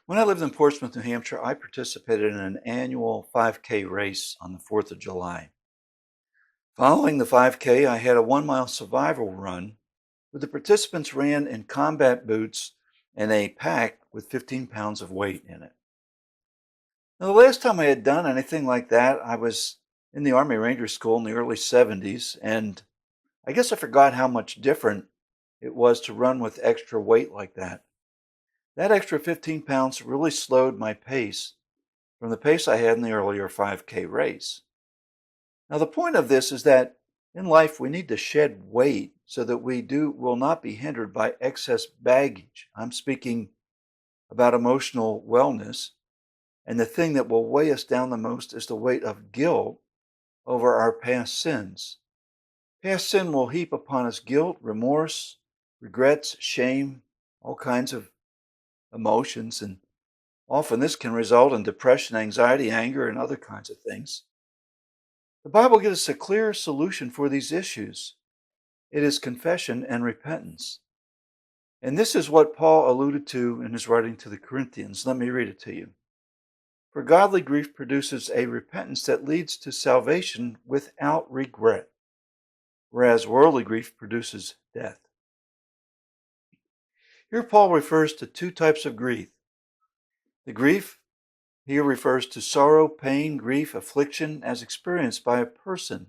When I lived in Portsmouth, New Hampshire, I participated in an annual 5K race on the 4th of July. Following the 5K, I had a 1-mile survival run where the participants ran in combat boots and a pack with 15 pounds of weight in it. Now, the last time I had done anything like that, I was in the Army Ranger School in the early 70s, and I guess I forgot how much different it was to run with extra weight like that. That extra 15 pounds really slowed my pace from the pace I had in the earlier 5K race. Now, the point of this is that in life we need to shed weight so that we will not be hindered by excess baggage. I'm speaking about emotional wellness, and the thing that will weigh us down the most is the weight of guilt over our past sins. Past sin will heap upon us guilt, remorse, regrets, shame, all kinds of emotions, and often this can result in depression, anxiety, anger, and other kinds of things. The Bible gives us a clear solution for these issues. It is confession and repentance. And this is what Paul alluded to in his writing to the Corinthians. Let me read it to you. For godly grief produces a repentance that leads to salvation without regret, whereas worldly grief produces death. Here Paul refers to two types of grief. The grief here refers to sorrow, pain, grief, affliction as experienced by a person.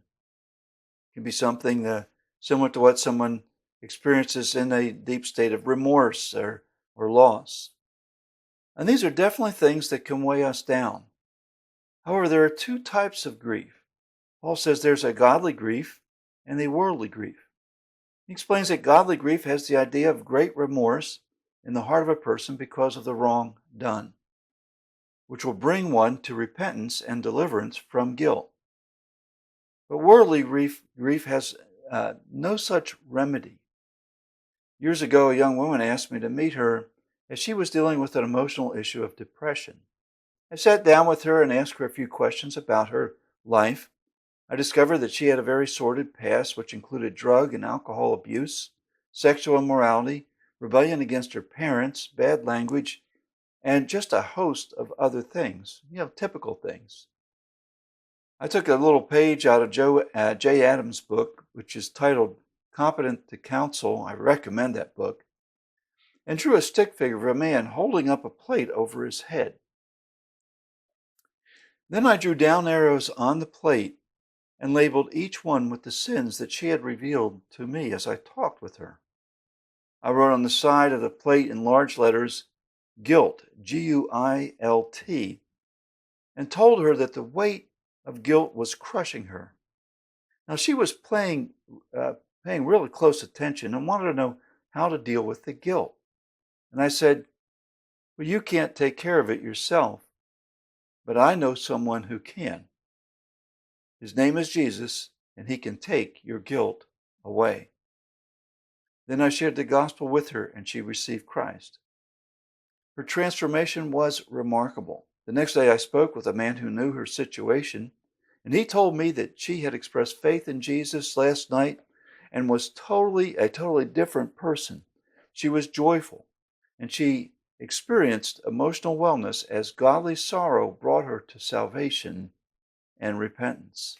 It can be something similar to what someone experiences in a deep state of remorse or loss. And these are definitely things that can weigh us down. However, there are two types of grief. Paul says there's a godly grief and a worldly grief. He explains that godly grief has the idea of great remorse in the heart of a person because of the wrong done, which will bring one to repentance and deliverance from guilt. But worldly grief has no such remedy. Years ago, a young woman asked me to meet her as she was dealing with an emotional issue of depression. I sat down with her and asked her a few questions about her life. I discovered that she had a very sordid past, which included drug and alcohol abuse, sexual immorality, rebellion against her parents, bad language, and just a host of other things, typical things. I took a little page out of Jay Adams' book, which is titled Competent to Counsel. I recommend that book. And drew a stick figure of a man holding up a plate over his head. Then I drew down arrows on the plate and labeled each one with the sins that she had revealed to me as I talked with her. I wrote on the side of the plate in large letters, guilt, G-U-I-L-T, and told her that the weight of guilt was crushing her. Now she was paying really close attention and wanted to know how to deal with the guilt. And I said, well, you can't take care of it yourself, but I know someone who can. His name is Jesus, and he can take your guilt away. Then I shared the gospel with her, and she received Christ. Her transformation was remarkable. The next day I spoke with a man who knew her situation, and he told me that she had expressed faith in Jesus last night and was a totally different person. She was joyful, and she experienced emotional wellness as godly sorrow brought her to salvation and repentance.